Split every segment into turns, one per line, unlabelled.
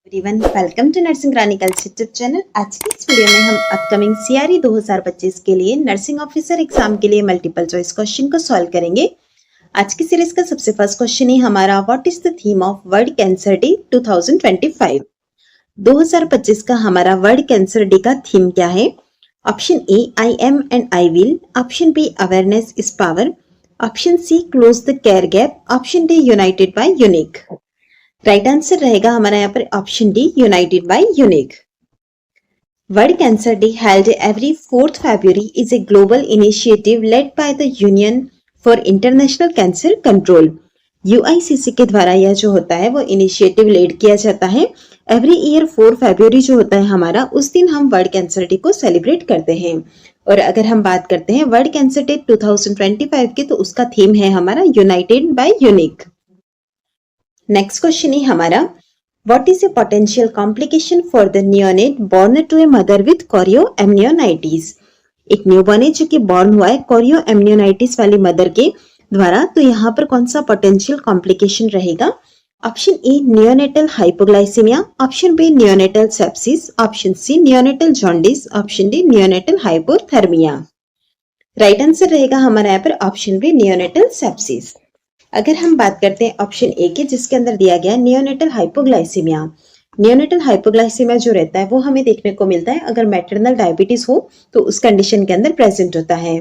Everyone, welcome to nursing chronicles YouTube channel. आज की इस वीडियो में हम अपकमिंग सीआरई 2025 के लिए नर्सिंग ऑफिसर एग्जाम के लिए मल्टीपल चॉइस क्वेश्चन को सॉल्व करेंगे। आज की सीरीज का सबसे फर्स्ट क्वेश्चन है हमारा, what is the theme of world cancer day 2025। 2025 का हमारा वर्ल्ड कैंसर डे का थीम क्या है? Option A, I am and I will. Option B, awareness is power. Option C, close the care gap. Option D, united by unique. Right answer रहेगा हमारा यहाँ पर option D, united by unique. World cancer day held every 4th February is a global initiative led by the Union for International Cancer Control। UICC के द्वारा यह जो होता है वो इनिशिएटिव लीड किया जाता है। एवरी ईयर 4 फरवरी जो होता है हमारा, उस दिन हम वर्ल्ड कैंसर डे को सेलिब्रेट करते हैं। और अगर हम बात करते हैं वर्ल्ड कैंसर डे 2025 की, तो उसका थीम है हमारा united by unique. Next question है हमारा, what is a potential complication for the neonate born to a mother with chorioamnionitis. एक न्यूबॉर्न है जो कि बॉर्न हुआ है कोरियोएमनियोनाइटिस वाली मदर के द्वारा, तो यहाँ पर कौन सा पोटेंशियल कॉम्प्लिकेशन रहेगा? Option A, neonatal hypoglycaemia. Option B, neonatal sepsis. Option C, neonatal jaundice. Option D, neonatal hypothermia. Right answer रहेगा हमारा यहाँ पर ऑप्शन बी, नियोनेटल सेप्सिस। अगर हम बात करते हैं ऑप्शन ए के, जिसके अंदर दिया गया है नियोनेटल हाइपोग्लाइसीमिया। नियोनेटल हाइपोग्लाइसीमिया जो रहता है वो हमें देखने को मिलता है अगर मैटरनल डायबिटीज हो तो उस कंडीशन के अंदर प्रेजेंट होता है।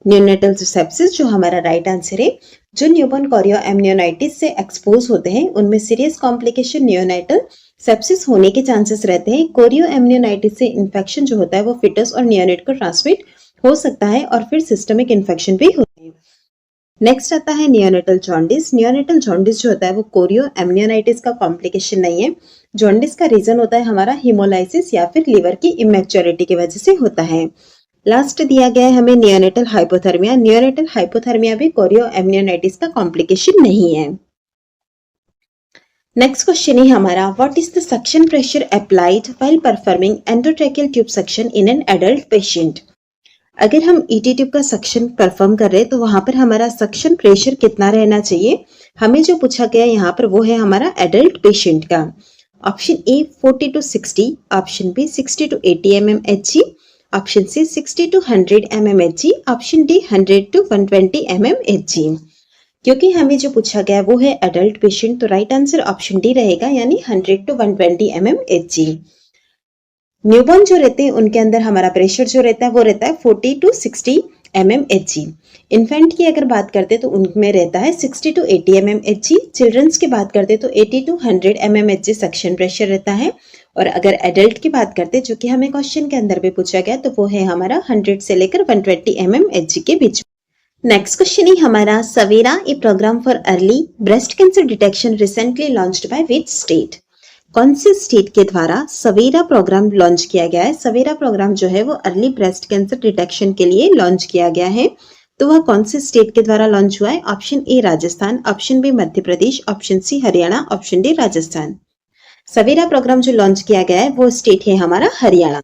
नियोनेटल सेप्सिस जो हमारा राइट आंसर है। जो न्यूबॉर्न कोरियोएमनियोनाइटिस से एक्सपोज होते हैं उनमें सीरियस कॉम्प्लिकेशन नियोनेटल सेप्सिस होने के चांसेस रहते हैं। कोरियोएमनियोनाइटिस से इन्फेक्शन जो होता है वो फिटस और नियोनेट को ट्रांसमिट हो सकता है और फिर सिस्टमिक इन्फेक्शन भी होता है। नेक्स्ट आता है नियोनेटल जॉन्डिस। नियोनेटल जॉन्डिस जो होता है वो कोरियोएमनियोनाइटिस का कॉम्प्लिकेशन नहीं है। जॉन्डिस का रीजन होता है हमारा हिमोलाइसिस या फिर लिवर की इमेच्योरिटी की वजह से होता है। लास्ट दिया गया है हमें नियोनेटल हाइपोथर्मिया। नियोनेटल हाइपोथर्मिया भी कोरियोएमनियोनाइटिस का कॉम्प्लिकेशन नहीं है। नेक्स्ट क्वेश्चन है हमारा, what is the suction pressure applied while performing endotracheal tube suction in an adult patient. अगर हम ईटी ट्यूब का सक्शन परफॉर्म कर रहे हैं तो वहां पर हमारा सक्शन प्रेशर कितना रहना चाहिए? हमें जो पूछा गया यहाँ पर वो है हमारा एडल्ट पेशेंट का। Option A, 40 to 60। Option B, 60 to 80 mmHg। Option C, 60 to 100 mmHg। Option D, 100 to 120 mmHg। क्योंकि हमें जो पूछा गया वो है एडल्ट पेशेंट, तो राइट आंसर ऑप्शन डी रहेगा, यानी 100 to 120 mmHg। न्यूबॉर्न जो रहते हैं उनके अंदर हमारा प्रेशर जो रहता है वो रहता है 40 to 60 mmHg। इन्फेंट की अगर बात करते तो उनमें रहता है 60 to 80 mmHg। चिल्ड्रंस की बात करते तो 80 to 100 mmHg सक्शन प्रेशर रहता है। और अगर एडल्ट की बात करते, जो कि हमें क्वेश्चन के अंदर भी पूछा गया, तो वो है हमारा 100 से लेकर 120 mmHg के बीच। नेक्स्ट क्वेश्चन है हमारा, Savera a programme for early breast cancer detection recently launched by which state. कौन से स्टेट के द्वारा सवेरा प्रोग्राम लॉन्च किया गया है? सवेरा प्रोग्राम जो है वो अर्ली ब्रेस्ट कैंसर डिटेक्शन के लिए लॉन्च किया गया है, तो वह कौन से स्टेट के द्वारा लॉन्च हुआ है? Option A, Rajasthan. Option B, Madhya Pradesh. Option C, Haryana. Option D, Rajasthan. Savera programme जो लॉन्च किया गया है वो स्टेट है हमारा Haryana.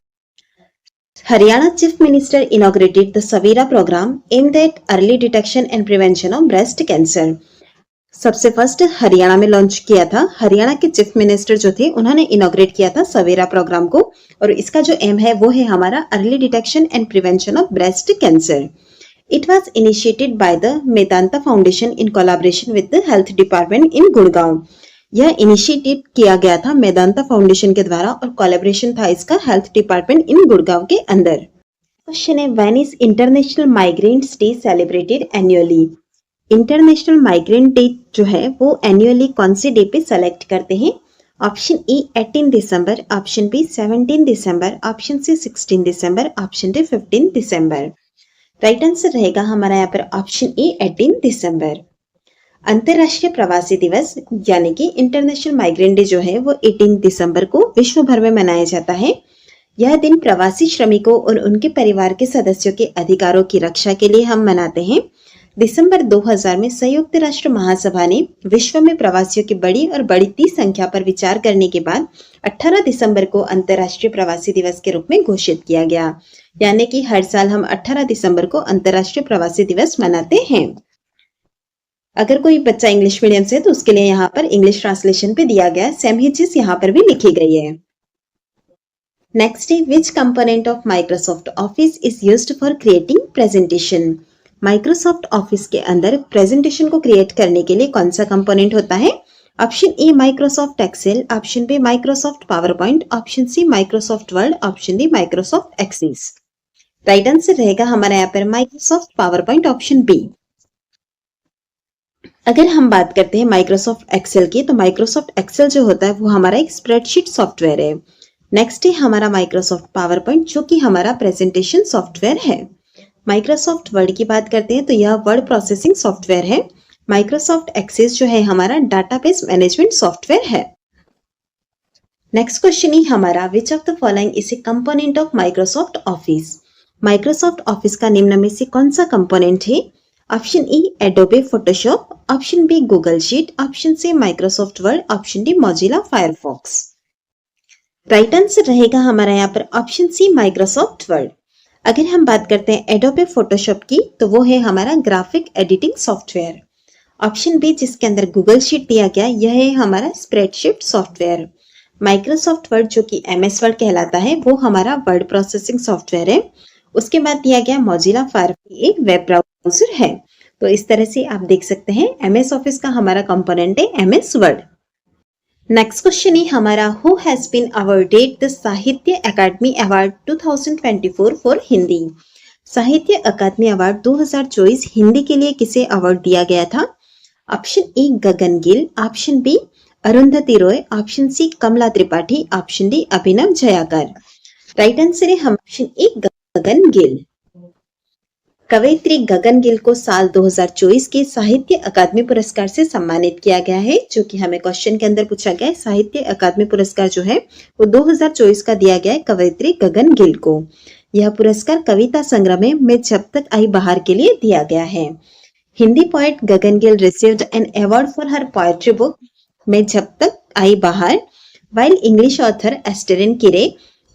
Haryana chief minister inaugurated the Savera programme aimed at early detection and prevention of breast cancer. सबसे फर्स्ट हरियाणा में लॉन्च किया था। हरियाणा के चीफ मिनिस्टर जो थे उन्होंने इनॉग्रेट किया था सवेरा प्रोग्राम को, और इसका जो एम है वो है हमारा early detection and prevention of breast cancer. It was initiated by the Medanta foundation in collaboration with the health department in Gurgaon. यह इनिशिएटेड किया गया था मेदांता फाउंडेशन के द्वारा और कोलैबोरेशन था इसका हेल्थ डिपार्टमेंट इन गुड़गांव के अंदर। क्वेश्चन है, when is international migrants day celebrated annually. International migrant day जो है वो एनुअली कौन से डे पे सेलेक्ट करते हैं? ऑप्शन ए, 18 दिसंबर। ऑप्शन बी, 17 दिसंबर। ऑप्शन सी, 16 दिसंबर। ऑप्शन डी, 15 दिसंबर। राइट आंसर रहेगा हमारा यहाँ पर ऑप्शन ए, 18 दिसंबर। अंतरराष्ट्रीय प्रवासी दिवस यानी कि इंटरनेशनल माइग्रेंट डे जो है वो 18 दिसंबर को विश्व भर में मनाया जाता है। यह दिन प्रवासी श्रमिकों और उनके परिवार के सदस्यों के अधिकारों की रक्षा के लिए हम मनाते हैं। दिसंबर 2000 में संयुक्त राष्ट्र महासभा ने विश्व में प्रवासियों की बड़ी और बढ़ती संख्या पर विचार करने के बाद 18 दिसंबर को अंतर्राष्ट्रीय प्रवासी दिवस के रूप में घोषित किया गया, यानी कि हर साल हम 18 दिसंबर को अंतर्राष्ट्रीय प्रवासी दिवस मनाते हैं। अगर कोई बच्चा इंग्लिश मीडियम से है तो उसके लिए यहाँ पर इंग्लिश ट्रांसलेशन पे दिया गया है, सेम ही चीज यहाँ पर भी लिखी गई है। नेक्स्ट है विच component of Microsoft office is used for creating presentation. Microsoft office के अंदर प्रेजेंटेशन को क्रिएट करने के लिए कौन सा कंपोनेंट होता है? Option A Microsoft Excel, option B Microsoft PowerPoint, option C Microsoft Word, option D Microsoft Access. Right answer रहेगा हमारा यहाँ पर Microsoft PowerPoint, option B. अगर हम बात करते हैं माइक्रोसॉफ्ट एक्सेल की, तो माइक्रोसॉफ्ट एक्सेल जो होता है वो हमारा एक स्प्रेडशीट सॉफ्टवेयर है। नेक्स्ट है हमारा माइक्रोसॉफ्ट पावर पॉइंट, जो कि हमारा प्रेजेंटेशन सॉफ्टवेयर है। माइक्रोसॉफ्ट वर्ड की बात करते हैं तो यह वर्ड प्रोसेसिंग सॉफ्टवेयर है। माइक्रोसॉफ्ट एक्सेस जो है हमारा डाटाबेस मैनेजमेंट सॉफ्टवेयर है। नेक्स्ट क्वेश्चन ही हमारा which of the following is a component of Microsoft Office. Microsoft Office का निम्न में से कौन सा कंपोनेंट है? Option E Adobe Photoshop, option B Google Sheet, option C Microsoft Word, option D Mozilla Firefox. Right answer रहेगा हमारा यहाँ पर ऑप्शन सी माइक्रोसॉफ्ट वर्ड। अगर हम बात करते हैं एडोबे फोटोशॉप की, तो वो है हमारा graphic editing software. Option B जिसके अंदर गूगल शीट दिया गया, यह है हमारा स्प्रेडशीट सॉफ्टवेयर। माइक्रोसॉफ्ट वर्ड जो कि MS वर्ड कहलाता है, वो हमारा वर्ड प्रोसेसिंग सॉफ्टवेयर है। उसके बाद दिया गया मोजिला फायरफॉक्स, एक वेब ब्राउजर है। तो इस तरह से आप देख सकते हैं MS ऑफिस का हमारा कंपोनेंट है MS वर्ड। नेक्स्ट क्वेश्चन है हमारा who has been awarded the Sahitya Akademi award 2024 for Hindi. साहित्य अकादमी अवार्ड 2024 हिंदी के लिए किसे अवार्ड दिया गया था? Option A Gagan Gill, option B Arundhati Roy, option C Kamala Tripathi, option D Abhinav Jayakar. Right answer है हम ऑप्शन ए गगन गिल। कवयित्री गगन गिल को साल 2024 के साहित्य अकादमी पुरस्कार से सम्मानित किया गया है, जो कि हमें क्वेश्चन के अंदर पूछा गया है। साहित्य अकादमी पुरस्कार जो है वो 2024 का दिया गया है कवयित्री गगन गिल को। यह पुरस्कार कविता संग्रह में जब तक आई बहार के लिए दिया गया है। Hindi poet Gagan Gill received an award for her poetry book में जब तक आई बहार, while इंग्लिश ऑथर एस्टेरिन किरे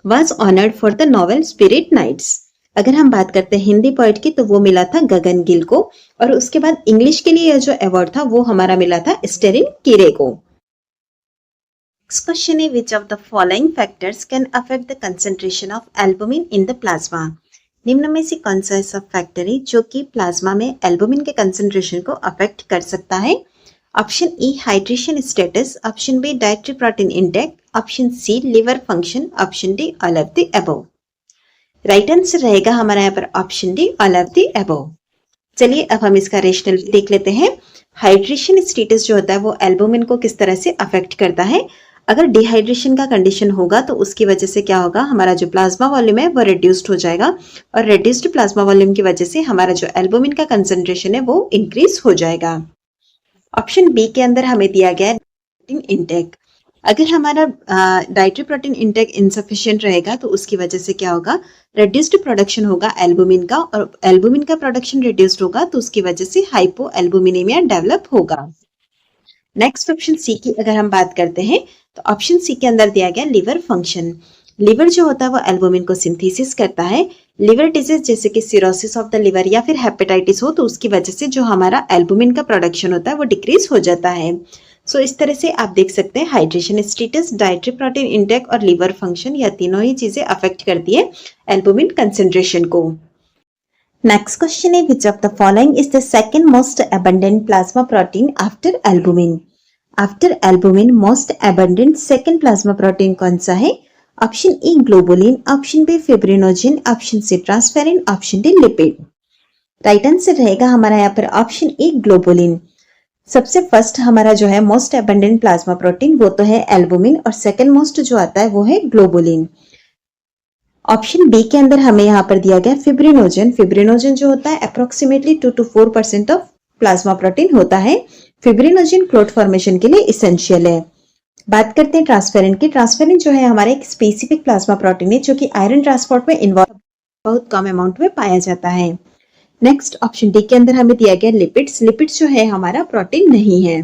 was honored for the novel spirit nights. अगर हम बात करते हैं हिंदी पोएट की, तो वो मिला था गगन गिल को, और उसके बाद इंग्लिश के लिए यह जो अवार्ड था वो हमारा मिला था एस्टेरिन किरे को। नेक्स्ट क्वेश्चन है which of the following factors can affect the concentration of albumin in the plasma. निम्न में से कौन सा ऐसा फैक्टर है जो कि प्लाज्मा में एल्बुमिन के कंसेंट्रेशन को अफेक्ट कर सकता है? Option E hydration status, option B dietary protein intake, option C liver function, option D all of the above. Right answer रहेगा हमारा यहाँ पर option D all of the above. चलिए अब हम इसका रेशनल देख लेते हैं। हाइड्रेशन स्टेटस जो होता है वो एल्बुमिन को किस तरह से अफेक्ट करता है। अगर डिहाइड्रेशन का कंडीशन होगा तो उसकी वजह से क्या होगा, हमारा जो प्लाज्मा वॉल्यूम है वो रिड्यूस्ड हो जाएगा, और रिड्यूस्ड प्लाज्मा वॉल्यूम की वजह से हमारा जो एल्बुमिन का कंसेंट्रेशन है वो इंक्रीज हो जाएगा। ऑप्शन बी के अंदर हमें दिया गया है प्रोटीन इंटेक। अगर हमारा डाइटरी प्रोटीन इंटेक इनसफिशिएंट रहेगा तो उसकी वजह से क्या होगा, रिड्यूस्ड प्रोडक्शन होगा एल्बुमिन का, और एल्बुमिन का प्रोडक्शन रिड्यूस्ड होगा तो उसकी वजह से हाइपो एल्बुमिनेमिया डेवलप होगा। नेक्स्ट ऑप्शन सी की अगर हम बात करते हैं, तो ऑप्शन सी के अंदर दिया गया लिवर फंक्शन। लिवर जो होता है वो एल्बुमिन को सिंथेसिस करता है। लिवर डिजीज जैसे कि सिरोसिस ऑफ द लिवर या फिर हेपेटाइटिस हो, तो उसकी वजह से जो हमारा एल्बुमिन का प्रोडक्शन होता है वो डिक्रीज हो जाता है। सो इस तरह से आप देख सकते हैं hydration status, dietary protein intake और लिवर फंक्शन, यह तीनों ही चीजें अफेक्ट करती है एल्बुमिन कंसेंट्रेशन को। नेक्स्ट क्वेश्चन है which of the following is the second most abundant plasma protein after albumin. After albumin most abundant second plasma protein कौन सा है? Option E globulin, option B fibrinogen, option C transferrin, option D lipid. Right answer रहेगा हमारा यहाँ पर option E globulin. सबसे first हमारा जो है मोस्ट अबंडेंट प्लाज्मा प्रोटीन वो तो है एल्बुमिन, और सेकंड मोस्ट जो आता है वो है ग्लोबुलिन। ऑप्शन बी के अंदर हमें यहाँ पर दिया गया फिब्रिनोजन। फिब्रिनोजन जो होता है approximately 2 to 4% of plasma protein होता है। फिब्रिनोजन क्लोट फॉर्मेशन के लिए इसेंशियल है। बात करते हैं ट्रांसफेरिन की। ट्रांसफेरिन जो है हमारा एक स्पेसिफिक प्लाज्मा प्रोटीन है जो कि आयरन ट्रांसपोर्ट में इन्वॉल्व बहुत कम अमाउंट में पाया जाता है। नेक्स्ट ऑप्शन डी के अंदर हमें दिया गया लिपिड्स। लिपिड्स जो है हमारा प्रोटीन नहीं है।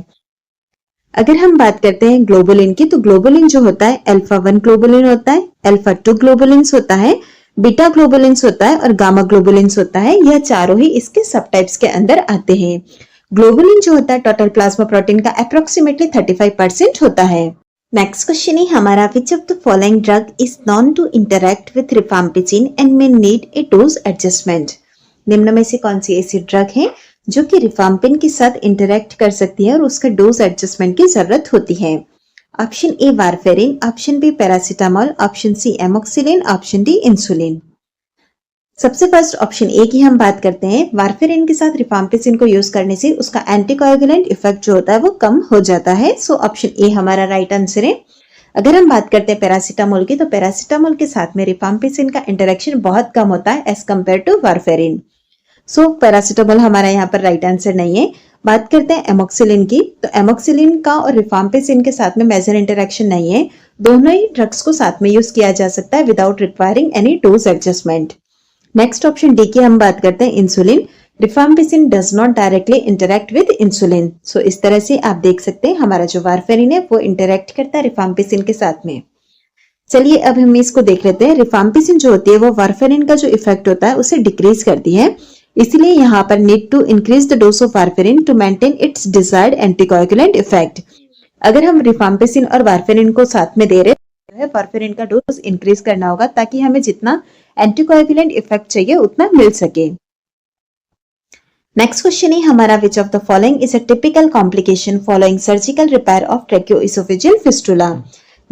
अगर हम बात करते हैं ग्लोबुलिन की, तो ग्लोबुलिन जो होता है अल्फा 1 ग्लोबुलिन होता है, अल्फा 2 ग्लोबुलिन्स होता है, बीटा ग्लोबुलिन्स होता है और गामा ग्लोबुलिन्स होता है। यह चारों ही इसके सब टाइप्स के अंदर आते हैं। ग्लोबुलिन जो होता है टोटल प्लाज्मा प्रोटीन का अप्रोक्सीमेटली 35% होता है। नेक्स्ट क्वेश्चन है हमारा, which of the following drug is known to interact with rifampicin and may need a dose adjustment. निम्न में से कौन सी ऐसी ड्रग है जो कि रिफाम्पिन के साथ इंटरैक्ट कर सकती है और उसका डोज एडजस्टमेंट की जरूरत होती है। Option A warfarin, option B paracetamol, option C amoxicillin, option D insulin. सबसे फर्स्ट ऑप्शन ए की हम बात करते हैं। वारफेरिन के साथ रिफाम्पिसिन को यूज करने से उसका एंटीकोएगुलेंट इफेक्ट जो होता है वो कम हो जाता है। सो ऑप्शन ए हमारा राइट आंसर है। अगर हम बात करते हैं पैरासीटामोल की, तो पैरासीटामोल के साथ में रिफाम्पिसिन का इंटरेक्शन बहुत कम होता है as compare to warfarin. So paracetamol हमारा यहाँ पर राइट आंसर नहीं है। बात करते हैं एमोक्सिलिन की, तो एमोक्सिलिन का और रिफाम्पिसिन के साथ में मेजर इंटरेक्शन नहीं है। दोनों ही ड्रग्स को साथ में यूज किया जा सकता है without requiring any dose adjustment. Next option D की हम बात करते हैं insulin. Rifampicin does not directly interact with insulin. So इस तरह से आप देख सकते हैं हमारा जो वारफेरिन है वो इंटरैक्ट करता है रिफाम्पिसिन के साथ में। चलिए अब हम इसको देख लेते हैं। रिफाम्पिसिन जो होती है वो वारफेरिन का जो इफेक्ट होता है उसे डिक्रीज करती है, इसलिए यहाँ पर need to increase the dose of warfarin to maintain its desired anticoagulant effect. अगर हम रिफाम्पिसिन और वारफेरिन को साथ में दे रहे हैं, वारफेरिन का डोज इंक्रीज करना होगा ताकि हमें जितना एंटीकोएगुलेंट इफेक्ट चाहिए उतना मिल सके। नेक्स्ट क्वेश्चन है हमारा, which of the following is a typical complication following surgical repair of tracheoesophageal fistula.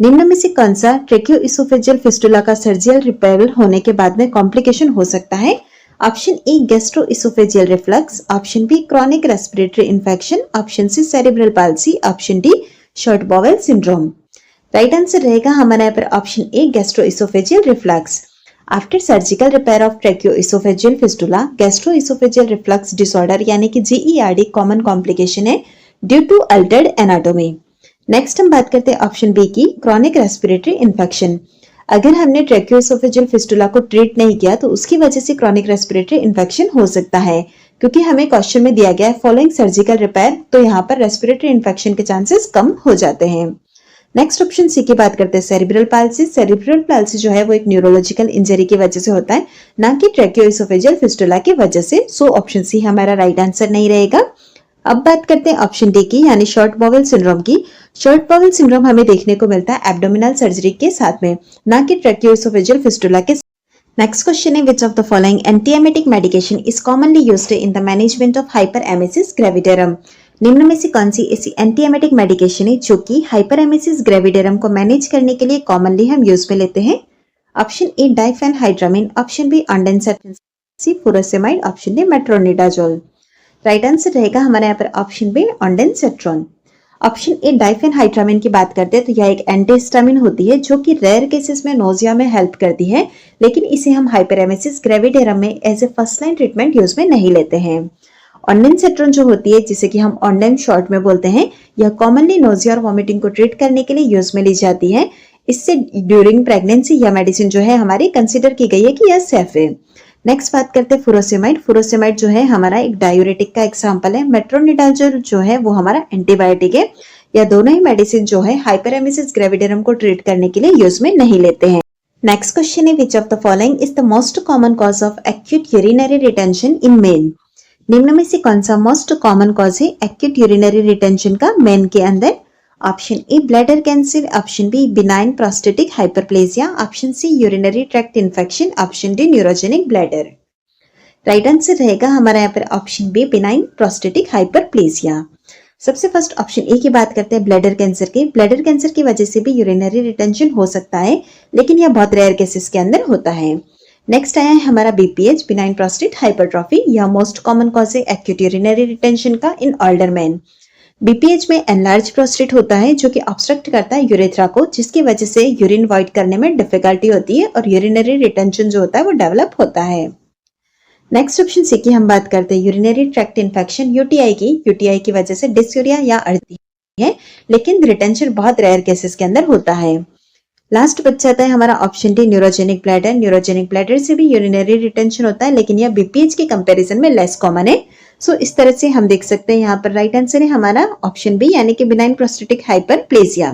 निम्न में से कौन सा ट्रेकियोइसोफेजियल फिस्टुला का सर्जिकल रिपेयर होने के बाद में कॉम्प्लिकेशन हो सकता है। Option A gastroesophageal reflux, option B chronic respiratory infection, option C cerebral palsy, option D short bowel syndrome. Right answer रहेगा हमारा यहाँ पर option A gastroesophageal reflux. After surgical repair of tracheoesophageal fistula, gastro-oesophageal reflux disorder यानी कि GERD common complication है due to altered anatomy. Next हम बात करते हैं ऑप्शन बी की, क्रॉनिक रेस्पिरेटरी इन्फेक्शन। अगर हमने ट्रेकियोइसोफेजियल फिस्टुला को ट्रीट नहीं किया तो उसकी वजह से क्रॉनिक रेस्पिरेटरी इन्फेक्शन हो सकता है, क्योंकि हमें क्वेश्चन में दिया गया है फॉलोइंग सर्जिकल रिपेयर, तो यहाँ पर रेस्पिरेटरी इन्फेक्शन के चांसेस कम हो जाते हैं। नेक्स्ट ऑप्शन सी की बात करते हैं सेरिब्रल पाल्सी। सेरिब्रल पाल्सी जो है वो एक न्यूरोलॉजिकल इंजरी की वजह से होता है, ना कि ट्रेकियोइसोफेजियल फिस्टुला की वजह से। सो ऑप्शन सी हमारा राइट आंसर नहीं रहेगा। अब बात करते हैं ऑप्शन डी की, यानी शॉर्ट बॉवेल सिंड्रोम की। शॉर्ट बॉवेल सिंड्रोम हमें देखने को मिलता है एब्डोमिनल सर्जरी के साथ में, ना कि ट्रेकियोइसोफेजियल फिस्टुला के। नेक्स्ट क्वेश्चन है, which of the following antiemetic medication is commonly used in the management of hyperemesis gravidarum. निम्न में से कौन सी ऐसी एंटीएमेटिक मेडिकेशन है जो कि हाइपरएमेसिस ग्रेविडेरम को मैनेज करने के लिए कॉमनली हम यूज में लेते हैं। Option A diphenhydramine, option B ondansetron, C furosemide, option D metronidazole. Right answer रहेगा हमारे यहाँ पर option B ondansetron. Option A diphenhydramine की बात करते हैं तो यह एक एंटीहिस्टामिन होती है जो कि रेयर केसेस में नोजिया में हेल्प करती है, लेकिन इसे हम हाइपरएमेसिस ग्रेविडेरम में as a first line treatment use में नहीं लेते हैं। ऑन्डेंसेट्रॉन जो होती है, जिसे कि हम ऑन्डेम शॉर्ट में बोलते हैं, यह कॉमनली नोजिया और वॉमिटिंग को ट्रीट करने के लिए यूज में ली जाती है। इससे ड्यूरिंग प्रेगनेंसी यह मेडिसिन जो है हमारी कंसिडर की गई है कि यह सेफ है। नेक्स्ट बात करते हैं फुरोसेमाइड। फुरोसेमाइड जो है हमारा एक डायूरेटिक का एग्जांपल है। मेट्रोनिडाजोल जो है वो हमारा एंटीबायोटिक है। यह दोनों ही मेडिसिन जो है हाइपरएमेसिस ग्रेविडेरम को ट्रीट करने के लिए यूज में नहीं लेते हैं। नेक्स्ट क्वेश्चन है, which of the following is the most common cause of acute urinary retention in men. निम्न में से कौन सा मोस्ट कॉमन कॉज है एक्यूट यूरिनरी रिटेंशन का मेन के अंदर। Option A bladder cancer, option B benign prostatic hyperplasia, option C urinary tract infection, option D neurogenic bladder. Right answer रहेगा हमारा यहाँ पर option B benign prostatic hyperplasia. सबसे first option A की बात करते हैं ब्लैडर कैंसर की। ब्लैडर कैंसर की वजह से भी यूरिनरी रिटेंशन हो सकता है, लेकिन यह बहुत रेयर केसेस के अंदर होता है। नेक्स्ट आया है हमारा बीपीएच, बिनाइन प्रोस्टेट हाइपरट्रॉफी। यह मोस्ट कॉमन कॉज है एक्यूट यूरिनरी रिटेंशन का इन ओल्डर मैन। बीपीएच में एनलार्ज प्रोस्टेट होता है जो कि ऑब्स्ट्रक्ट करता है यूरेथ्रा को, जिसकी वजह से यूरिन वॉइड करने में डिफिकल्टी होती है और यूरिनरी रिटेंशन जो होता है वो डेवलप होता है। नेक्स्ट ऑप्शन सी की हम बात करते हैं यूरिनरी ट्रैक्ट इन्फेक्शन यूटीआई की। यूटीआई की वजह से डिस्यूरिया या अर्दी है, लेकिन रिटेंशन बहुत रेयर केसेस के अंदर होता है। लास्ट बच जाता है हमारा option D neurogenic bladder. Neurogenic bladder से भी यूरिनरी रिटेंशन होता है, लेकिन यह बीपीएच के कंपैरिजन में लेस कॉमन है। सो इस तरह से हम देख सकते हैं यहाँ पर राइट आंसर है हमारा ऑप्शन बी, यानी कि बिनाइन प्रोस्टेटिक हाइपरप्लेजिया।